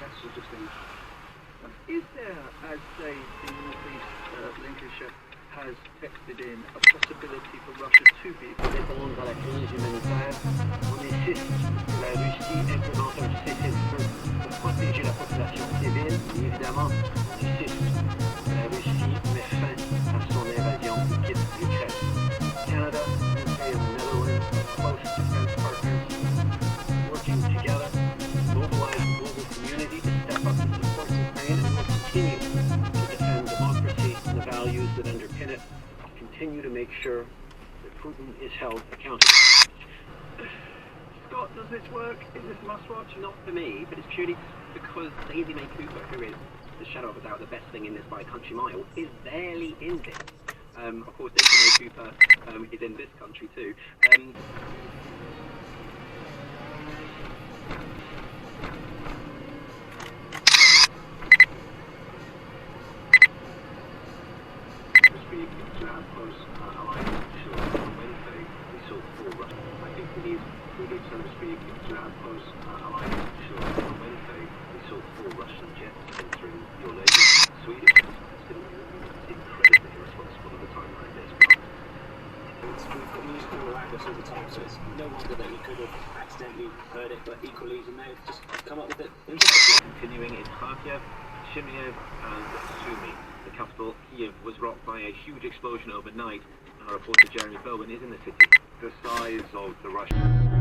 that sort of thing. Is there, as say the northeast Lincolnshire has texted in, a possibility for Russia to be répondre à la crise humanitaire, on insiste que la Russie implémente un cessez-le-feu pour protéger la population civile. Et évidemment, on insiste que la Russie met fin à son invasion et quitte l'Ukraine. Canada, UK and the Netherlands are close defense partners, working together, mobilize the global community to step up to support Ukraine, and will continue to defend democracy and the values that underpin it, continue to make sure that Putin is held accountable. Scott, does this work? Is this must-watch? Not for me, but it's purely because Daisy May Cooper, who is, the shadow of a doubt, the best thing in this by a country mile, is barely in this. Of course, Daisy May Cooper is in this country too. To have close alliance, sure. On Wednesday, we saw four Russian. I think we need, so to speak, to have close alliance, sure. On Wednesday, we saw four Russian jets entering your neighbour, Sweden. It's incredibly irresponsible at a time like this. We've got music all around us all the time, so it's no wonder that we could have accidentally heard it, but equally you may have just come up with it. Continuing in Kharkiv, Shimiev and Sumy. The capital, Kiev, was rocked by a huge explosion overnight, and our reporter Jeremy Bowen is in the city. The size of the Russian...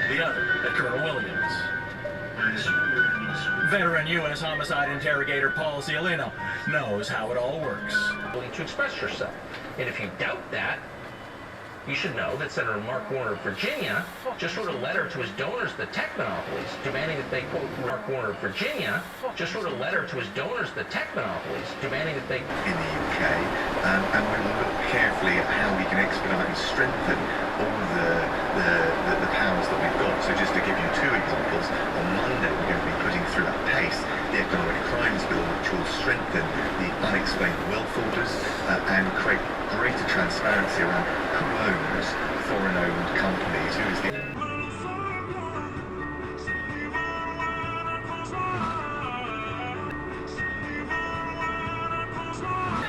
The other at Colonel Williams. Veteran U.S. homicide interrogator Paul Cialino knows how it all works. To express yourself. And if you doubt that, you should know that Senator Mark Warner of Virginia just wrote a letter to his donors, the tech monopolies, demanding that they, quote, Mark Warner of Virginia just wrote a letter to his donors, the tech monopolies, demanding that they... In the UK, and we will look carefully at how we can expedite and strengthen all the powers that we've got. So just to give you two examples, on Monday we're going to be putting through at pace the Economic Crimes Bill, which will strengthen the unexplained wealth orders and create greater transparency around who owns foreign-owned companies, who is the...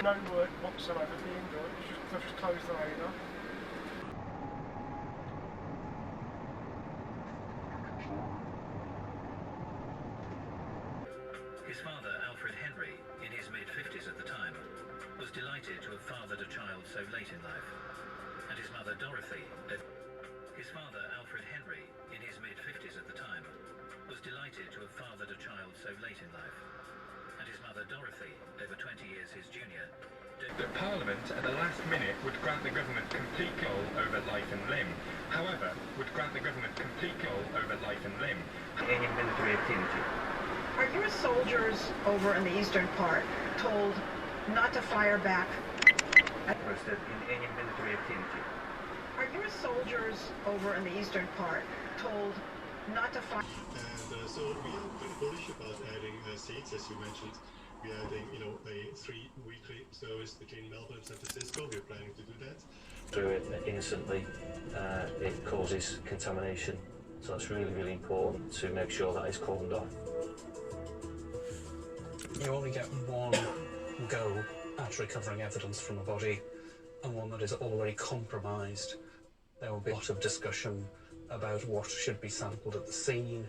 No work whatsoever being done, they've just closed the radar. His father, Alfred Henry, in his mid-50s at the time, was delighted to have fathered a child so late in life. And his mother, Dorothy, his father, Alfred Henry, in his mid-50s at the time, was delighted to have fathered a child so late in life. And his mother, Dorothy, over 20 years his junior, that Parliament at the last minute would grant the government complete control over life and limb. However, would grant the government complete control over life and limb. Any military activity. Are your soldiers over in the eastern part told not to fire back? Interested in any military activity. Are your soldiers over in the eastern part told not to fire? And so we are pretty bullish about adding seats, as you mentioned. We are adding, a 3-weekly service between Melbourne and San Francisco. We're planning to do that. Through it innocently, it causes contamination. So it's really, really important to make sure that it's cordoned off. You only get one go at recovering evidence from a body, and one that is already compromised. There will be a lot of discussion about what should be sampled at the scene.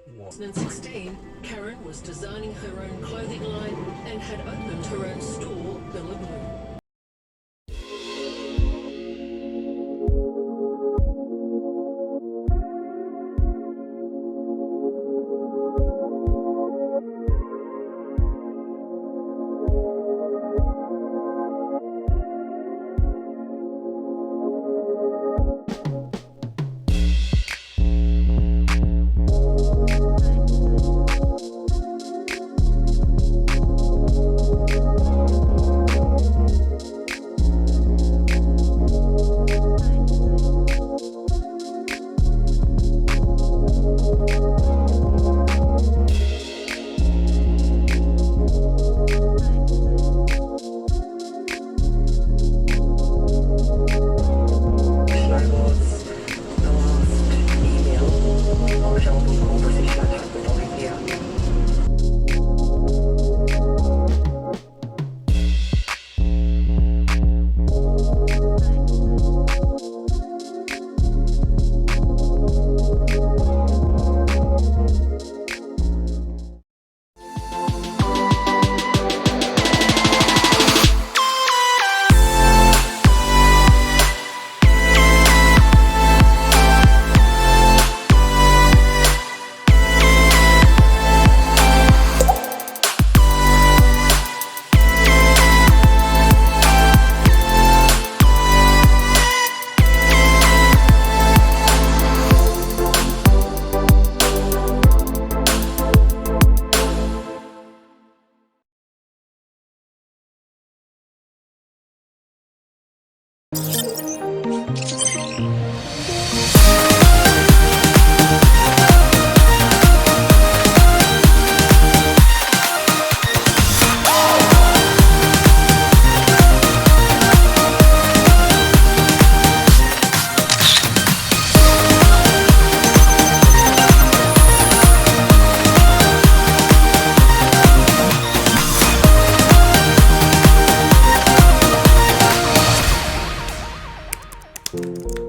In 2016, Karen was designing her own clothing line and had opened her own store, Birmingham. Thank you.